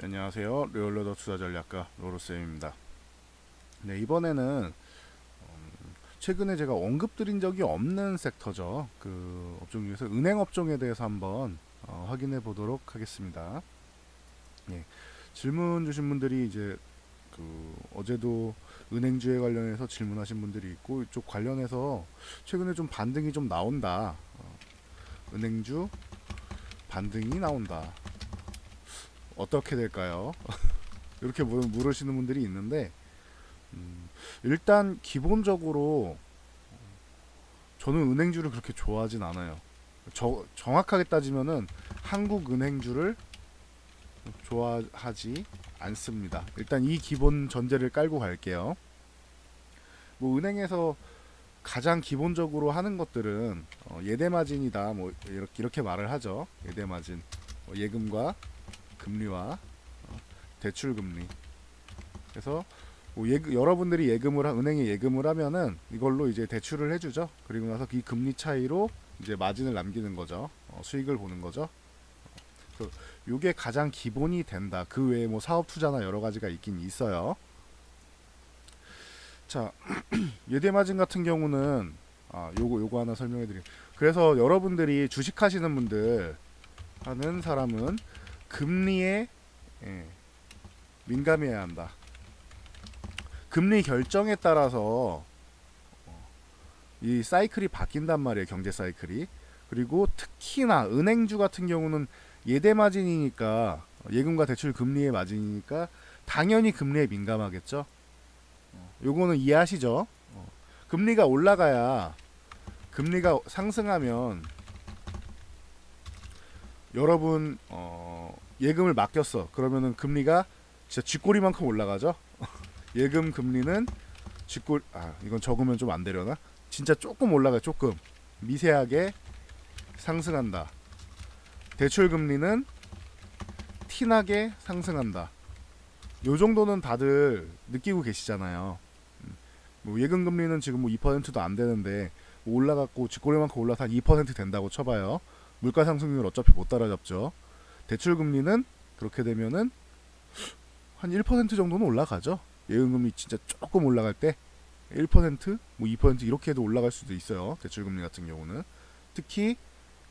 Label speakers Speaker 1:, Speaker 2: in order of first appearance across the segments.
Speaker 1: 안녕하세요. 리얼러더 투자전략가 로로쌤입니다. 네, 이번에는 최근에 제가 언급드린 적이 없는 섹터죠. 그 업종 중에서 은행 업종에 대해서 한번 확인해 보도록 하겠습니다. 예, 질문 주신 분들이 이제 그 어제도 은행주에 관련해서 질문하신 분들이 있고, 이쪽 관련해서 최근에 좀 반등이 좀 나온다. 은행주 반등이 나온다. 어떻게 될까요? 이렇게 물으시는 분들이 있는데, 일단 기본적으로 저는 은행주를 그렇게 좋아하진 않아요. 정확하게 따지면은 한국은행주를 좋아하지 않습니다. 일단 이 기본 전제를 깔고 갈게요. 뭐 은행에서 가장 기본적으로 하는 것들은 예대마진이다, 뭐 이렇게 말을 하죠. 예대마진, 예금과 금리와 대출금리. 그래서 뭐 여러분들이 은행에 예금을 하면은 이걸로 이제 대출을 해주죠. 그리고 나서 이 금리 차이로 이제 마진을 남기는 거죠. 수익을 보는 거죠. 이게 가장 기본이 된다. 그 외에 뭐 사업 투자나 여러 가지가 있긴 있어요. 자, 예대 마진 같은 경우는 요거 하나 설명해 드릴게요. 그래서 여러분들이 주식 하시는 분들 하는 사람은 금리에 예, 민감해야 한다. 금리 결정에 따라서 이 사이클이 바뀐단 말이에요. 경제 사이클이. 그리고 특히나 은행주 같은 경우는 예대 마진이니까, 예금과 대출 금리의 마진이니까 당연히 금리에 민감하겠죠. 요거는 이해하시죠? 금리가 올라가야, 금리가 상승하면 여러분 예금을 맡겼어. 그러면은 금리가 진짜 쥐꼬리만큼 올라가죠. 예금 금리는 이건 적으면 좀 안 되려나? 진짜 조금 올라가요. 조금 미세하게 상승한다. 대출 금리는 티나게 상승한다. 요 정도는 다들 느끼고 계시잖아요. 뭐 예금 금리는 지금 뭐 2%도 안 되는데 올라갔고 쥐꼬리만큼 올라서 한 2% 된다고 쳐봐요. 물가 상승률 어차피 못 따라잡죠. 대출 금리는 그렇게 되면은 한 1% 정도는 올라가죠. 예금금리 진짜 조금 올라갈 때 1%, 뭐 2% 이렇게도 올라갈 수도 있어요. 대출금리 같은 경우는. 특히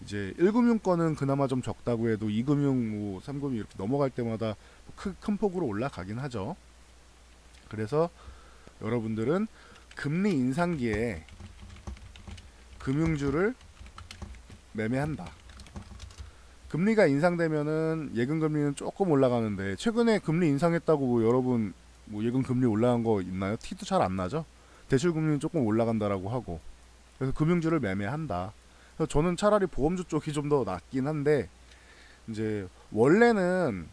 Speaker 1: 이제 1금융권은 그나마 좀 적다고 해도 2금융, 뭐 3금융 이렇게 넘어갈 때마다 큰 폭으로 올라가긴 하죠. 그래서 여러분들은 금리 인상기에 금융주를 매매한다. 금리가 인상되면은 예금 금리는 조금 올라가는데, 최근에 금리 인상했다고 뭐 여러분 뭐 예금 금리 올라간 거 있나요? 티도 잘 안 나죠. 대출 금리는 조금 올라간다라고 하고. 그래서 금융주를 매매한다. 그래서 저는 차라리 보험주 쪽이 좀 더 낫긴 한데, 이제 원래는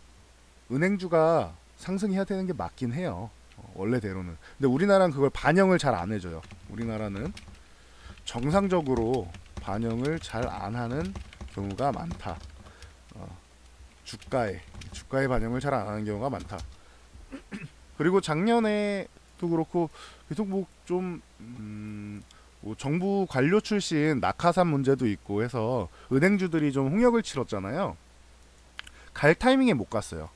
Speaker 1: 은행주가 상승해야 되는 게 맞긴 해요. 원래대로는. 근데 우리나라는 그걸 반영을 잘 안 해줘요. 우리나라는 정상적으로 반영을 잘 안 하는 경우가 많다. 주가에 반영을 잘 안 하는 경우가 많다. 그리고 작년에도 그렇고 계속 뭐 정부 관료 출신 낙하산 문제도 있고 해서 은행주들이 좀 홍역을 치렀잖아요. 갈 타이밍에 못 갔어요.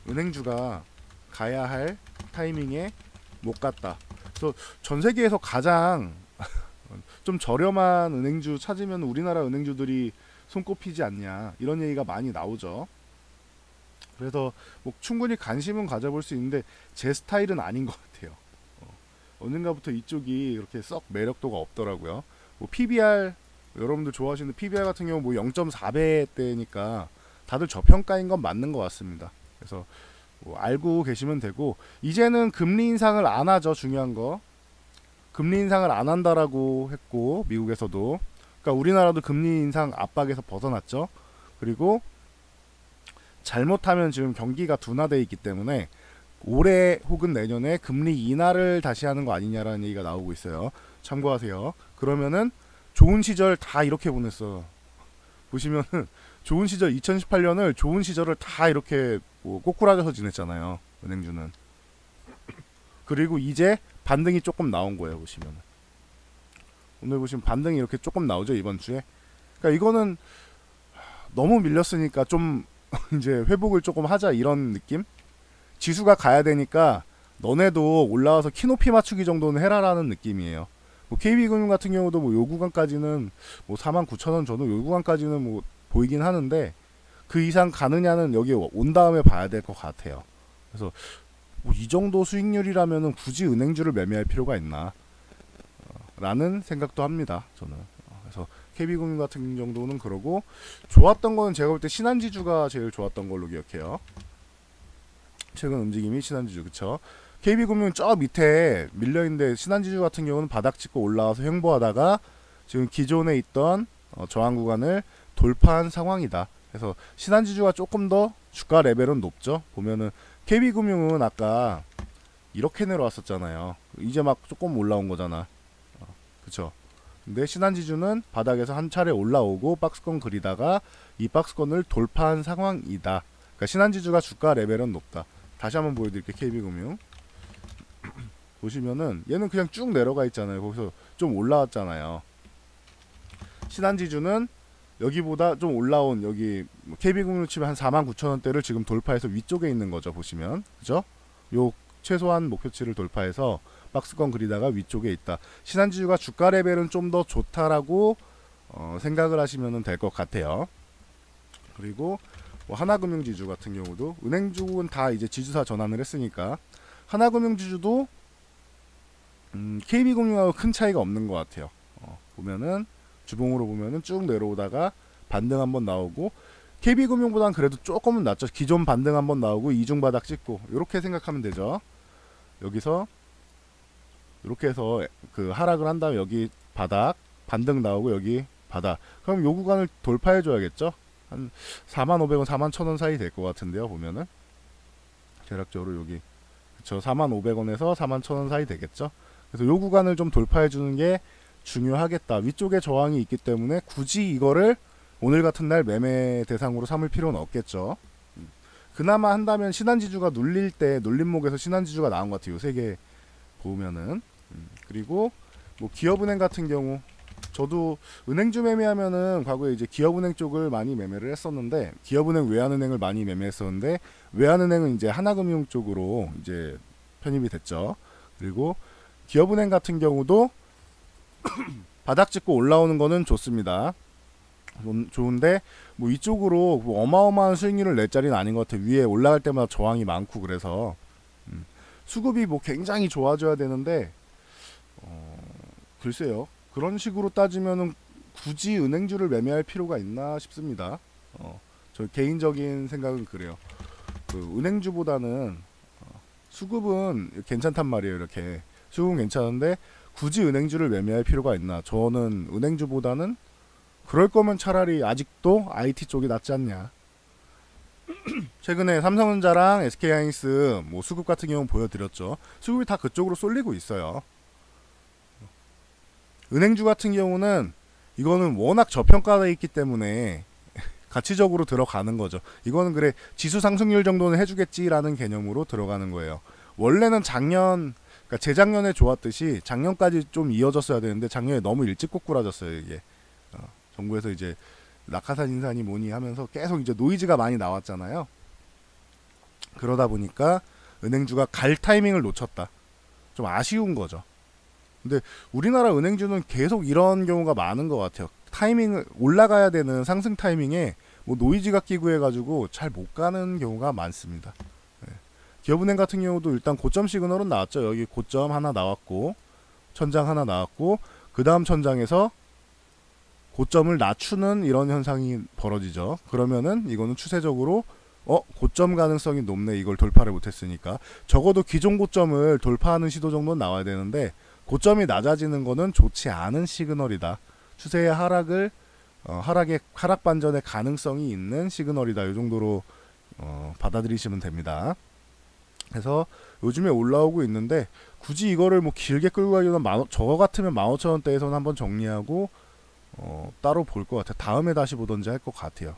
Speaker 1: 은행주가 가야 할 타이밍에 못 갔다. 그래서 전 세계에서 가장 좀 저렴한 은행주 찾으면 우리나라 은행주들이 손꼽히지 않냐, 이런 얘기가 많이 나오죠. 그래서 뭐 충분히 관심은 가져볼 수 있는데 제 스타일은 아닌 것 같아요. 어딘가부터 이쪽이 이렇게 썩 매력도가 없더라고요. 뭐 PBR, 여러분들 좋아하시는 PBR 같은 경우 뭐 0.4배대니까 다들 저평가인 건 맞는 것 같습니다. 그래서 뭐 알고 계시면 되고, 이제는 금리 인상을 안 하죠. 중요한 거, 금리 인상을 안 한다라고 했고, 미국에서도. 그러니까 우리나라도 금리 인상 압박에서 벗어났죠. 그리고 잘못하면 지금 경기가 둔화되어 있기 때문에 올해 혹은 내년에 금리 인하를 다시 하는 거 아니냐라는 얘기가 나오고 있어요. 참고하세요. 그러면은 좋은 시절 다 이렇게 보냈어. 보시면은 좋은 시절, 2018년을 좋은 시절을 다 이렇게 뭐 꼬꾸라져서 지냈잖아요. 은행주는. 그리고 이제 반등이 조금 나온 거예요. 보시면 오늘 보시면 반등이 이렇게 조금 나오죠, 이번 주에. 그러니까 이거는 너무 밀렸으니까 좀 이제 회복을 조금 하자 이런 느낌? 지수가 가야 되니까 너네도 올라와서 키높이 맞추기 정도는 해라라는 느낌이에요. 뭐 KB금융 같은 경우도 뭐 요 구간까지는 뭐 49,000원 전후 요 구간까지는 뭐 보이긴 하는데 그 이상 가느냐는 여기 온 다음에 봐야 될 것 같아요. 그래서 뭐 이 정도 수익률이라면은 굳이 은행주를 매매할 필요가 있나 라는 생각도 합니다. 저는. 그래서 KB금융 같은 정도는 그러고 좋았던 거는 제가 볼 때 신한지주가 제일 좋았던 걸로 기억해요. 최근 움직임이 신한지주 그쵸? KB금융 저 밑에 밀려있는데 신한지주 같은 경우는 바닥 찍고 올라와서 횡보하다가 지금 기존에 있던 저항 구간을 돌파한 상황이다. 그래서 신한지주가 조금 더 주가 레벨은 높죠. 보면은 KB금융은 아까 이렇게 내려왔었잖아요. 이제 막 조금 올라온 거잖아. 그쵸? 근데 신한지주는 바닥에서 한 차례 올라오고 박스권 그리다가 이 박스권을 돌파한 상황이다. 그러니까 신한지주가 주가 레벨은 높다. 다시 한번 보여드릴게요. KB금융 보시면은 얘는 그냥 쭉 내려가 있잖아요. 거기서 좀 올라왔잖아요. 신한지주는 여기보다 좀 올라온 여기 KB금융 치면 한 49,000원대를 지금 돌파해서 위쪽에 있는 거죠. 보시면 그죠? 요 최소한 목표치를 돌파해서 박스권 그리다가 위쪽에 있다. 신한지주가 주가 레벨은 좀 더 좋다라고 생각을 하시면 될 것 같아요. 그리고 뭐 하나금융지주 같은 경우도 은행주는 다 이제 지주사 전환을 했으니까 하나금융지주도 KB금융하고 큰 차이가 없는 것 같아요. 보면은 주봉으로 보면은 쭉 내려오다가 반등 한번 나오고 KB금융보다는 그래도 조금은 낫죠. 기존 반등 한번 나오고 이중 바닥 찍고 이렇게 생각하면 되죠. 여기서 이렇게 해서 그 하락을 한 다음에 여기 바닥 반등 나오고 여기 바닥 그럼 요 구간을 돌파해 줘야겠죠. 한 45,000원 41,000원 사이 될 것 같은데요. 보면은 대략적으로 여기 그쵸 45,000원에서 41,000원 사이 되겠죠. 그래서 요 구간을 좀 돌파해 주는 게 중요하겠다. 위쪽에 저항이 있기 때문에 굳이 이거를 오늘 같은 날 매매 대상으로 삼을 필요는 없겠죠. 그나마 한다면 신한지주가 눌릴 때 눌림목에서 신한지주가 나온 것 같아요. 요 세 개 보면은 그리고 뭐 기업은행 같은 경우 저도 은행주 매매하면은 과거에 이제 기업은행 쪽을 많이 매매를 했었는데 기업은행 외환은행을 많이 매매했었는데 외환은행은 이제 하나금융 쪽으로 이제 편입이 됐죠. 그리고 기업은행 같은 경우도 바닥 찍고 올라오는 거는 좋습니다. 좋은데 뭐 이쪽으로 뭐 어마어마한 수익률을 낼 자리는 아닌 것 같아요. 위에 올라갈 때마다 저항이 많고 그래서 수급이 뭐 굉장히 좋아져야 되는데 글쎄요. 그런 식으로 따지면은 굳이 은행주를 매매할 필요가 있나 싶습니다. 저 개인적인 생각은 그래요. 그 은행주보다는 수급은 괜찮단 말이에요. 이렇게 수급은 괜찮은데 굳이 은행주를 매매할 필요가 있나? 저는 은행주보다는 그럴 거면 차라리 아직도 IT 쪽이 낫지 않냐. 최근에 삼성전자랑 SK하이닉스 뭐 수급 같은 경우 보여드렸죠. 수급이 다 그쪽으로 쏠리고 있어요. 은행주 같은 경우는 이거는 워낙 저평가되어 있기 때문에 가치적으로 들어가는 거죠. 이거는 그래 지수 상승률 정도는 해주겠지라는 개념으로 들어가는 거예요. 원래는 그러니까 재작년에 좋았듯이 작년까지 좀 이어졌어야 되는데 작년에 너무 일찍 꼬꾸라졌어요. 이게 정부에서 이제 낙하산 인산이 뭐니 하면서 계속 이제 노이즈가 많이 나왔잖아요. 그러다 보니까 은행주가 갈 타이밍을 놓쳤다. 좀 아쉬운 거죠. 근데 우리나라 은행주는 계속 이런 경우가 많은 것 같아요. 타이밍을 올라가야 되는 상승 타이밍에 뭐 노이즈가 끼고 해가지고 잘 못 가는 경우가 많습니다. 네. 기업은행 같은 경우도 일단 고점 시그널은 나왔죠. 여기 고점 하나 나왔고 천장 하나 나왔고 그 다음 천장에서 고점을 낮추는 이런 현상이 벌어지죠. 그러면은 이거는 추세적으로 고점 가능성이 높네. 이걸 돌파를 못했으니까 적어도 기존 고점을 돌파하는 시도 정도는 나와야 되는데 고점이 낮아지는 거는 좋지 않은 시그널이다. 추세의 하락을 하락 반전의 가능성이 있는 시그널이다. 이 정도로 받아들이시면 됩니다. 그래서 요즘에 올라오고 있는데 굳이 이거를 뭐 길게 끌고 가기는 저거 같으면 15,000원대에서는 한번 정리하고 따로 볼 것 같아요. 다음에 다시 보던지 할 것 같아요.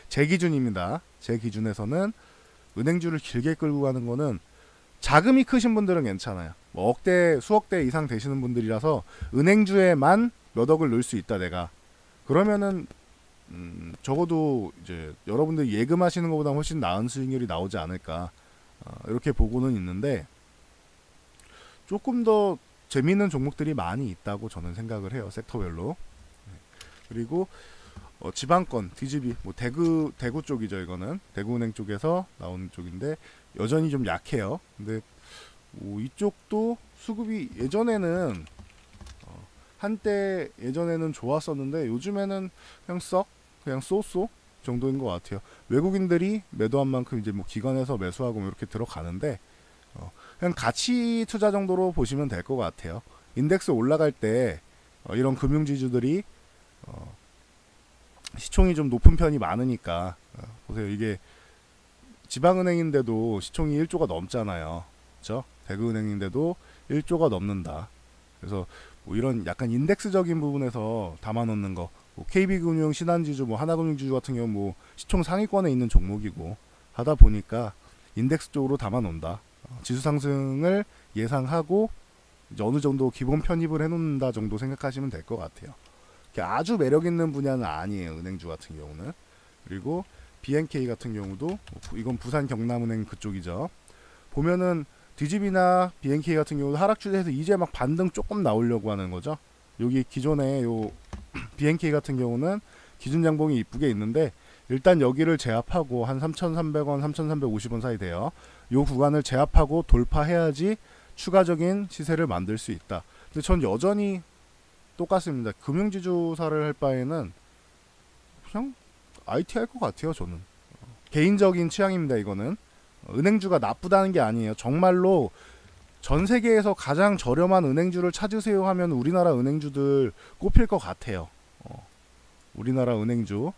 Speaker 1: 제 기준입니다. 제 기준에서는 은행주를 길게 끌고 가는 거는 자금이 크신 분들은 괜찮아요. 뭐 억대, 수억대 이상 되시는 분들이라서 은행주에만 몇 억을 넣을 수 있다 내가. 그러면은 적어도 이제 여러분들이 예금하시는 것보다 훨씬 나은 수익률이 나오지 않을까 이렇게 보고는 있는데 조금 더 재미있는 종목들이 많이 있다고 저는 생각을 해요. 섹터별로. 그리고 지방권 DGB 뭐 대구 쪽이죠. 이거는 대구은행 쪽에서 나오는 쪽인데 여전히 좀 약해요. 근데 이쪽도 수급이 예전에는 한때 예전에는 좋았었는데 요즘에는 그냥 쏘쏘 정도인 것 같아요. 외국인들이 매도한 만큼 이제 뭐 기관에서 매수하고 뭐 이렇게 들어가는데 그냥 가치 투자 정도로 보시면 될 것 같아요. 인덱스 올라갈 때 이런 금융지주들이 시총이 좀 높은 편이 많으니까 보세요. 이게 지방은행인데도 시총이 1조가 넘잖아요. 그렇죠? 대구은행인데도 1조가 넘는다. 그래서 뭐 이런 약간 인덱스적인 부분에서 담아놓는 거, 뭐 KB금융, 신한지주, 뭐 하나금융지주 같은 경우 뭐 시총 상위권에 있는 종목이고 하다 보니까 인덱스 쪽으로 담아놓는다. 지수 상승을 예상하고 이제 어느 정도 기본 편입을 해놓는다 정도 생각하시면 될 것 같아요. 아주 매력 있는 분야는 아니에요. 은행주 같은 경우는. 그리고 BNK 같은 경우도 이건 부산 경남은행 그쪽이죠. 보면은 DGB나 BNK 같은 경우도 하락 추세에서 이제 막 반등 조금 나오려고 하는 거죠. 여기 기존에 요 BNK 같은 경우는 기준 장봉이 이쁘게 있는데 일단 여기를 제압하고 한 3,300원, 3,350원 사이 돼요. 요 구간을 제압하고 돌파해야지 추가적인 시세를 만들 수 있다. 근데 전 여전히 똑같습니다. 금융지주사를 할 바에는 그냥 IT 할 것 같아요. 저는 개인적인 취향입니다. 이거는 은행주가 나쁘다는 게 아니에요. 정말로 전 세계에서 가장 저렴한 은행주를 찾으세요 하면 우리나라 은행주들 꼽힐 것 같아요. 우리나라 은행주는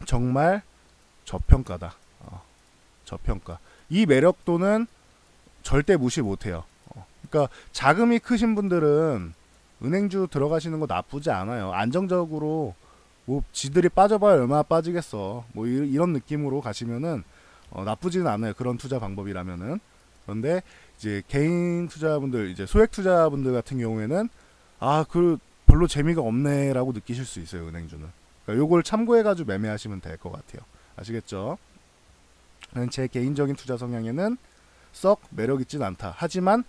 Speaker 1: 정말 저평가다. 저평가. 이 매력도는 절대 무시 못해요. 그러니까 자금이 크신 분들은 은행주 들어가시는 거 나쁘지 않아요. 안정적으로 뭐 지들이 빠져봐야 얼마나 빠지겠어. 뭐 이런 느낌으로 가시면은 나쁘지는 않아요. 그런 투자 방법이라면은. 그런데 이제 개인 투자분들, 이제 소액 투자분들 같은 경우에는 그 별로 재미가 없네라고 느끼실 수 있어요. 은행주는. 그러니까 요걸 참고해가지고 매매하시면 될 것 같아요. 아시겠죠? 제 개인적인 투자 성향에는 썩 매력 있진 않다. 하지만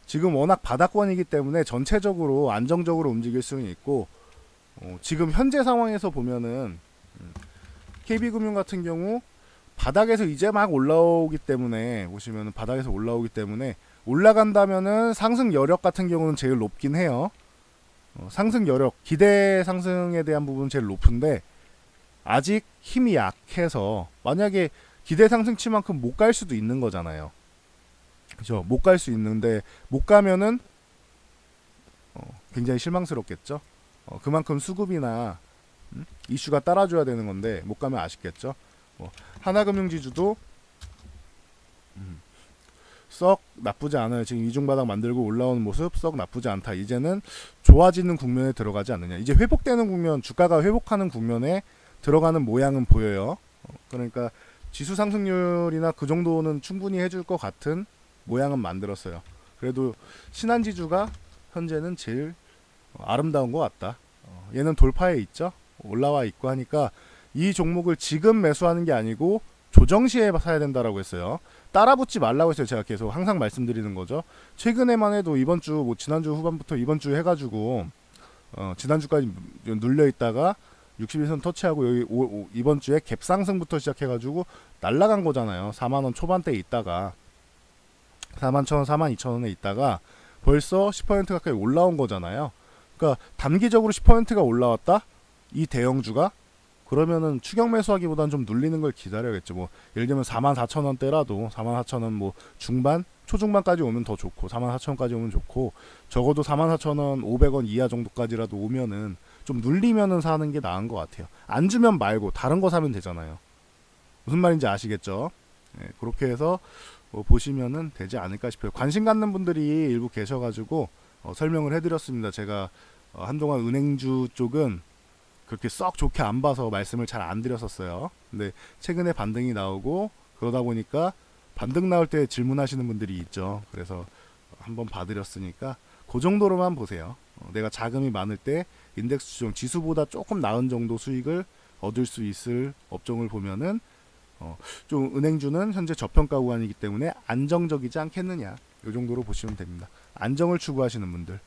Speaker 1: 지금 워낙 바닥권이기 때문에 전체적으로 안정적으로 움직일 수는 있고 지금 현재 상황에서 보면은 KB금융 같은 경우 바닥에서 이제 막 올라오기 때문에 보시면은 바닥에서 올라오기 때문에 올라간다면은 상승 여력 같은 경우는 제일 높긴 해요. 상승 여력, 기대 상승에 대한 부분은 제일 높은데 아직 힘이 약해서 만약에 기대 상승치만큼 못 갈 수도 있는 거잖아요. 그죠? 못 갈 수 있는데 못 가면은 굉장히 실망스럽겠죠. 그만큼 수급이나 이슈가 따라줘야 되는 건데 못 가면 아쉽겠죠. 하나금융지주도 썩 나쁘지 않아요. 지금 이중바닥 만들고 올라오는 모습 썩 나쁘지 않다. 이제는 좋아지는 국면에 들어가지 않느냐. 이제 회복되는 국면, 주가가 회복하는 국면에 들어가는 모양은 보여요. 그러니까 지수 상승률이나 그 정도는 충분히 해줄 것 같은 모양은 만들었어요. 그래도 신한지주가 현재는 제일 아름다운 것 같다. 얘는 돌파에 있죠. 올라와 있고 하니까 이 종목을 지금 매수하는 게 아니고 조정 시에 사야 된다라고 했어요. 따라붙지 말라고 했어요. 제가 계속 항상 말씀드리는 거죠. 최근에만 해도 이번 주, 뭐 지난주 후반부터 이번 주 해가지고 지난주까지 눌려 있다가 61선 터치하고 여기 이번 주에 갭 상승부터 시작해가지고 날라간 거잖아요. 4만원 초반대에 있다가 41,000원, 42,000원에 있다가 벌써 10% 가까이 올라온 거잖아요. 그러니까 단기적으로 10%가 올라왔다? 이 대형주가? 그러면은 추격 매수하기보다는 좀 눌리는 걸 기다려야겠죠. 뭐 예를 들면 44,000원대라도 44,000원 뭐 중반, 초중반까지 오면 더 좋고 44,000원까지 오면 좋고 적어도 44,000원 500원 이하 정도까지라도 오면은 좀 눌리면은 사는 게 나은 것 같아요. 안 주면 말고 다른 거 사면 되잖아요. 무슨 말인지 아시겠죠? 네, 그렇게 해서 보시면은 되지 않을까 싶어요. 관심 갖는 분들이 일부 계셔가지고 설명을 해드렸습니다. 제가 한동안 은행주 쪽은 그렇게 썩 좋게 안 봐서 말씀을 잘 안 드렸었어요. 근데 최근에 반등이 나오고 그러다 보니까 반등 나올 때 질문하시는 분들이 있죠. 그래서 한번 봐드렸으니까 그 정도로만 보세요. 내가 자금이 많을 때 인덱스 주종 지수보다 조금 나은 정도 수익을 얻을 수 있을 업종을 보면은 좀 은행주는 현재 저평가 구간이기 때문에 안정적이지 않겠느냐, 이 정도로 보시면 됩니다. 안정을 추구하시는 분들,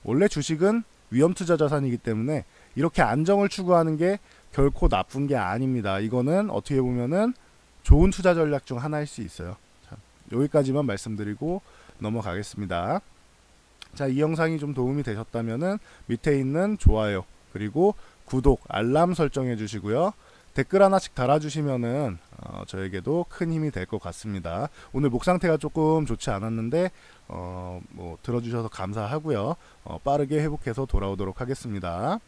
Speaker 1: 원래 주식은 위험 투자 자산이기 때문에 이렇게 안정을 추구하는 게 결코 나쁜 게 아닙니다. 이거는 어떻게 보면은 좋은 투자 전략 중 하나일 수 있어요. 자, 여기까지만 말씀드리고 넘어가겠습니다. 자, 이 영상이 좀 도움이 되셨다면은 밑에 있는 좋아요 그리고 구독, 알람 설정해 주시고요. 댓글 하나씩 달아주시면은 저에게도 큰 힘이 될 것 같습니다. 오늘 목 상태가 조금 좋지 않았는데 뭐 들어주셔서 감사하고요. 빠르게 회복해서 돌아오도록 하겠습니다.